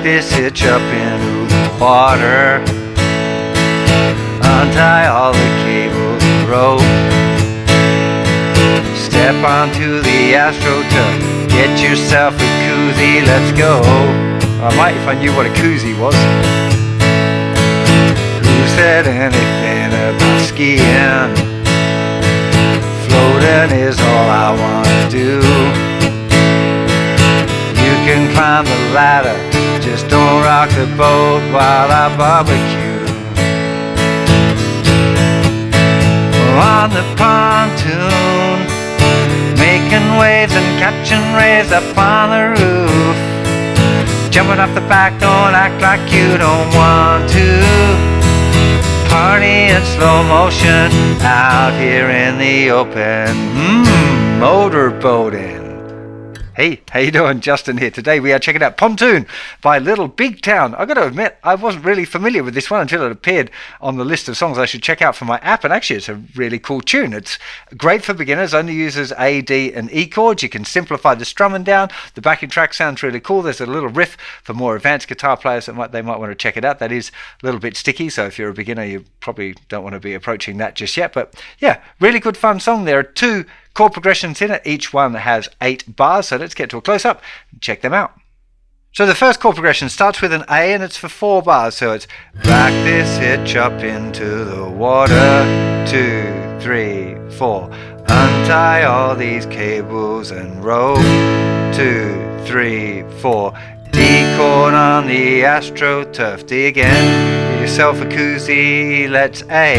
this hitch up into the water. Untie all the cables and rope. Step onto the AstroTurf. Get yourself a koozie, let's go. I might if I knew what a koozie was. Who said anything about skiing? Floating is all I wanna do. You can climb the ladder, just don't rock the boat while I barbecue. On the pontoon, making waves and catching rays up on the roof. Jumping off the back, don't act like you don't want to. Party in slow motion out here in the open. Motorboating. Hey, how you doing? Justin here. Today we are checking out Pontoon by Little Big Town. I've got to admit, I wasn't really familiar with this one until it appeared on the list of songs I should check out for my app, and actually it's a really cool tune. It's great for beginners, only uses A, D and E chords. You can simplify the strumming down. The backing track sounds really cool. There's a little riff for more advanced guitar players that they might want to check it out. That is a little bit sticky, so if you're a beginner you probably don't want to be approaching that just yet. But yeah, really good fun song. There are 2 chord progressions in it. Each one has 8 bars, so let's get to a close-up and check them out. So the first chord progression starts with an A and it's for 4 bars, so it's back this hitch up into the water, 2, 3, 4. Untie all these cables and rope, 2, 3, 4. D chord on the AstroTurf, D again, get yourself a koozie, let's A,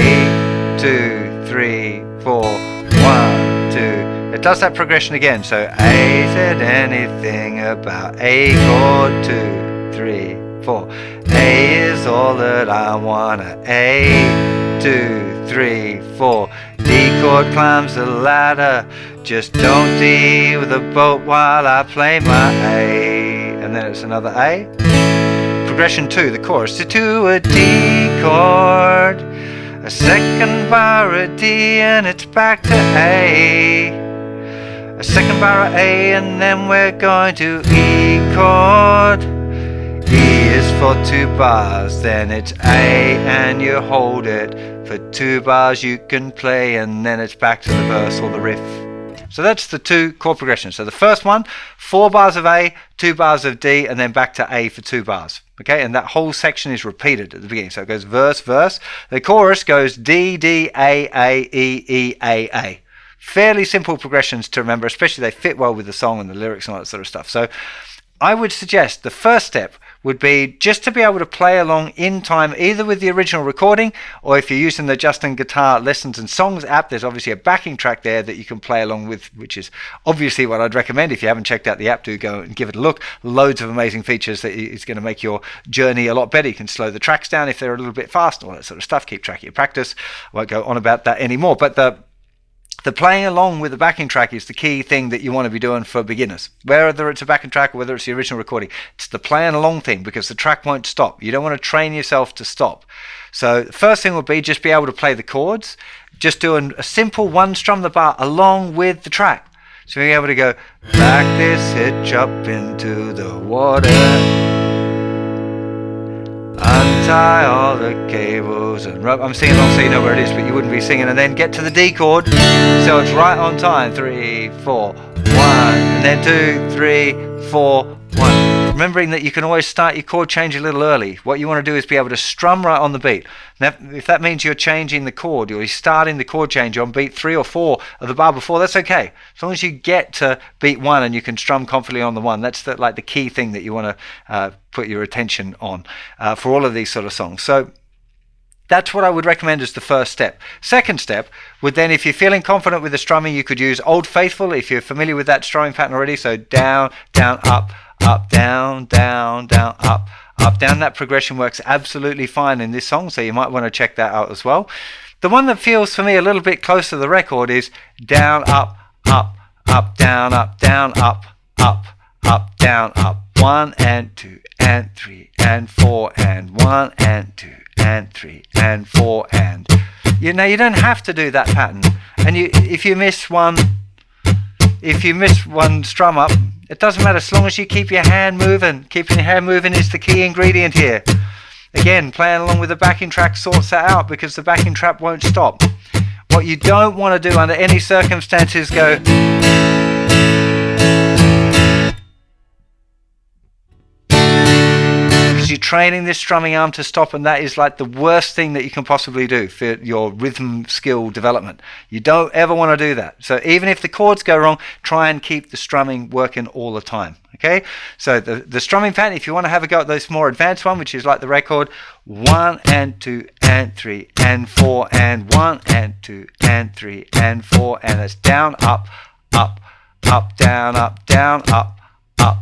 2, 3, 4, 1, 2. It does that progression again, so A said anything about A chord, 2, 3, 4. A is all that I wanna, A, 2, 3, 4. D chord climbs the ladder, just don't D with the boat while I play my A. And then it's another A. Progression 2, the chorus, to a D chord. A second bar of D and it's back to A. A second bar of A and then we're going to E chord. E is for 2 bars, then it's A and you hold it. For 2 bars you can play and then it's back to the verse or the riff. So that's the 2 chord progressions. So the first one, 4 bars of A, 2 bars of D, and then back to A for 2 bars. Okay, and that whole section is repeated at the beginning. So it goes verse, verse. The chorus goes D, D, A, E, E, A. Fairly simple progressions to remember, especially they fit well with the song and the lyrics and all that sort of stuff. So I would suggest the first step would be just to be able to play along in time, either with the original recording, or if you're using the JustinGuitar Lessons Songs app, there's obviously a backing track there that you can play along with, which is obviously what I'd recommend. If you haven't checked out the app, do go and give it a look. Loads of amazing features that is going to make your journey a lot better. You can slow the tracks down if they're a little bit fast, all that sort of stuff. Keep track of your practice. I won't go on about that anymore, but the playing along with the backing track is the key thing that you want to be doing for beginners. Whether it's a backing track or whether it's the original recording, it's the playing along thing, because the track won't stop. You don't want to train yourself to stop. So the first thing would be just be able to play the chords, just doing a simple 1 strum the bar along with the track. So being able to go back this hitch up into the water, untie all the cables and rope. I'm singing along so you know where it is, but you wouldn't be singing. And then get to the D chord, so it's right on time. 3, 4, 1, and then 2, 3, 4, 1. Remembering that you can always start your chord change a little early. What you want to do is be able to strum right on the beat. Now, if that means you're changing the chord, or you're starting the chord change on beat 3 or 4 of the bar before, that's okay. As long as you get to beat 1 and you can strum confidently on the 1, that's the key thing that you want to put your attention on for all of these sort of songs. So that's what I would recommend as the first step. Second step would then, if you're feeling confident with the strumming, you could use Old Faithful if you're familiar with that strumming pattern already. So down, down, up, down, down, down, up, down. That progression works absolutely fine in this song, so you might want to check that out as well. The one that feels for me a little bit close to the record is down, up, down, up, down, up, down, up. 1 and 2 and 3 and 4 and 1 and 2 and 3 and 4 and you don't have to do that pattern. And if you miss one strum up, It doesn't matter as long as you keep your hand moving. Keeping your hand moving is the key ingredient here. Again, playing along with the backing track sorts that out because the backing track won't stop. What you don't want to do under any circumstances go because you're training this strumming arm to stop, and that is like the worst thing that you can possibly do for your rhythm skill development. You don't ever want to do that. So even if the chords go wrong, try and keep the strumming working all the time. Okay, so the strumming pattern, if you want to have a go at this more advanced one, which is like the record, 1 and 2 and 3 and 4 and 1 and 2 and 3 and 4, and it's down, up, up, up, down, up, down, up, up,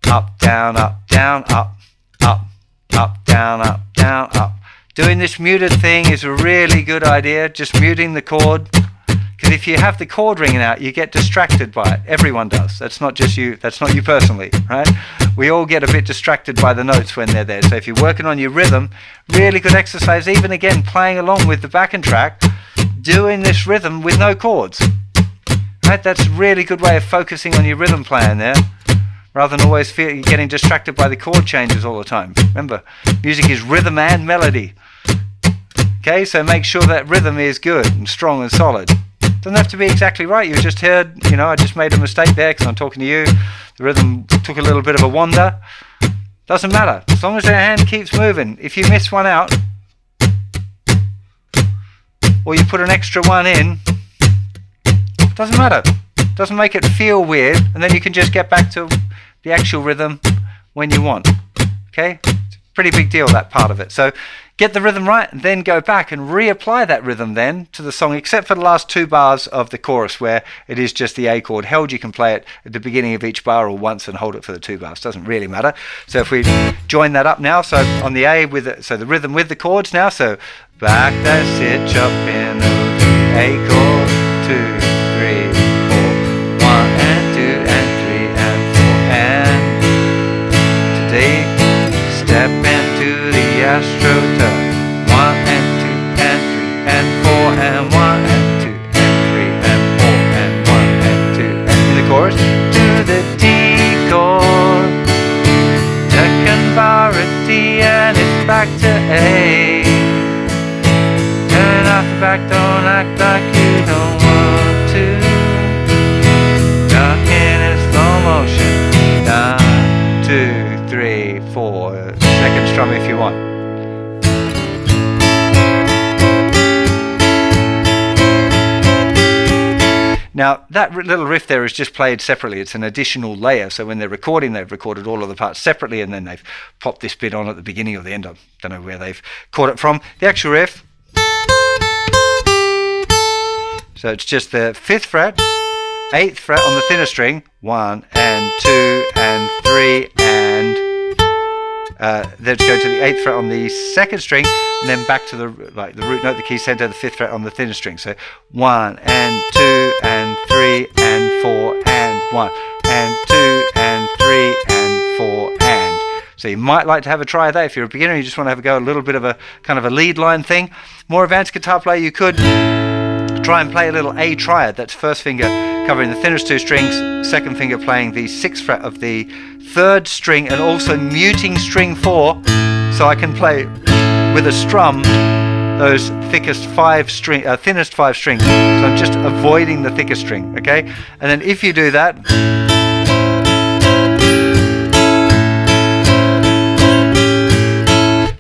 up, down, up, down, up, up, up, down, up, down, up. Doing this muted thing is a really good idea, just muting the chord. Because if you have the chord ringing out, you get distracted by it. Everyone does. That's not just you. That's not you personally, right? We all get a bit distracted by the notes when they're there. So if you're working on your rhythm, really good exercise. Even again, playing along with the backing track, doing this rhythm with no chords. Right? That's a really good way of focusing on your rhythm playing there, rather than always getting distracted by the chord changes all the time. Remember, music is rhythm and melody. Okay, so make sure that rhythm is good and strong and solid. Doesn't have to be exactly right. You just heard, I just made a mistake there because I'm talking to you. The rhythm took a little bit of a wander. Doesn't matter. As long as your hand keeps moving. If you miss one out, or you put an extra one in, doesn't matter. Doesn't make it feel weird, and then you can just get back to the actual rhythm when you want. Okay? It's a pretty big deal, that part of it. So get the rhythm right, and then go back and reapply that rhythm then to the song, except for the last 2 bars of the chorus where it is just the A chord held. You can play it at the beginning of each bar or once and hold it for the 2 bars. Doesn't really matter. So if we join that up now, so on the A with so the rhythm with the chords now, so back, that's it, chop in the A chord, 2, 3, 4, 1 and 2 and 3 and 4, and today step into the astroturf. 1 and 2 and 3 and 4 and 1 and 2 and 3 and 4 and 1 and 2 and in the chorus to the D chord, second bar at D and it's back to A. Turn off the back, don't act like you don't want to. Duck in slow motion. 1, 2, 3, 4. Second strum if you want. Now, that little riff there is just played separately. It's an additional layer. So when they're recording, they've recorded all of the parts separately, and then they've popped this bit on at the beginning or the end. I don't know where they've caught it from. The actual riff. So it's just the 5th fret, 8th fret on the thinner string, 1 and 2 and 3 and then go to the 8th fret on the 2nd string, and then back to the root note, the key center, the 5th fret on the thinner string. So 1 and 2 and 3 and 4 and 1 and 2 and 3 and 4 and. So you might like to have a try of that if you're a beginner and you just want to have a go, a little bit of a kind of a lead line thing. More advanced guitar player, you could try and play a little A triad. That's first finger covering the thinnest 2 strings, second finger playing the 6th fret of the 3rd string, and also muting string 4, so I can play with a strum those thinnest 5 strings. So I'm just avoiding the thicker string, okay? And then if you do that,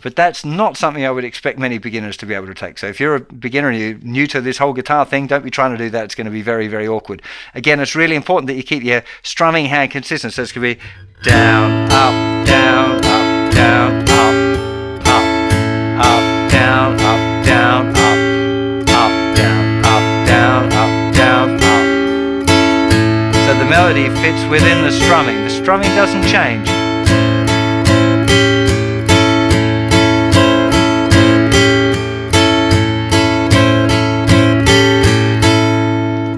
but that's not something I would expect many beginners to be able to take. So if you're a beginner and you're new to this whole guitar thing, don't be trying to do that. It's going to be very, very awkward. Again, it's really important that you keep your strumming hand consistent. So it's going to be down, up, down, up, down, up, up, down, up, down, up, down, up, down, up, down, up. So the melody fits within the strumming. The strumming doesn't change.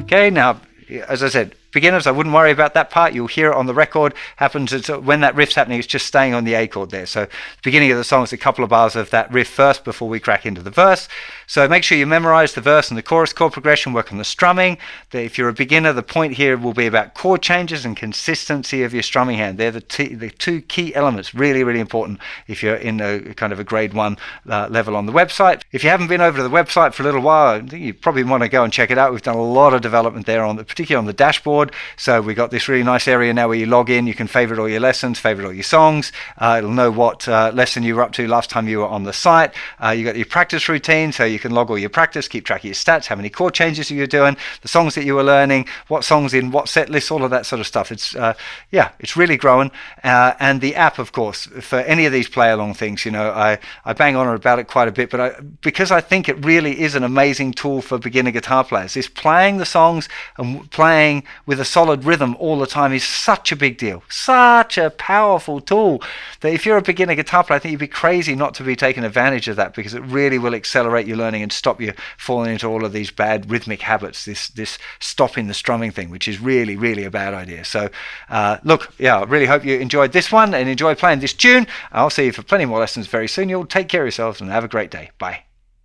Okay, now, as I said, beginners, I wouldn't worry about that part. You'll hear it on the record. Happens when that riff's happening, it's just staying on the A chord there. So the beginning of the song is a couple of bars of that riff first before we crack into the verse. So make sure you memorize the verse and the chorus chord progression, work on the strumming. If you're a beginner, the point here will be about chord changes and consistency of your strumming hand. They're the two key elements, really, really important if you're in a kind of a grade 1 level on the website. If you haven't been over to the website for a little while, I think you probably want to go and check it out. We've done a lot of development there, particularly on the dashboard. So we've got this really nice area now where you log in, you can favorite all your lessons, favorite all your songs. It'll know what lesson you were up to last time you were on the site. You got your practice routine, so you can log all your practice, keep track of your stats, how many chord changes you're doing, the songs that you were learning, what songs in what set lists, all of that sort of stuff. It's really growing. And the app, of course, for any of these play along things, I bang on about it quite a bit, but because I think it really is an amazing tool for beginner guitar players. This playing the songs and playing with a solid rhythm all the time is such a big deal, such a powerful tool that if you're a beginner guitar player, I think you'd be crazy not to be taking advantage of that, because it really will accelerate your learning and stop you falling into all of these bad rhythmic habits, this stopping the strumming thing, which is really, really a bad idea. So I really hope you enjoyed this one and enjoy playing this tune. I'll see you for plenty more lessons very soon. You'll take care of yourselves and have a great day. Bye.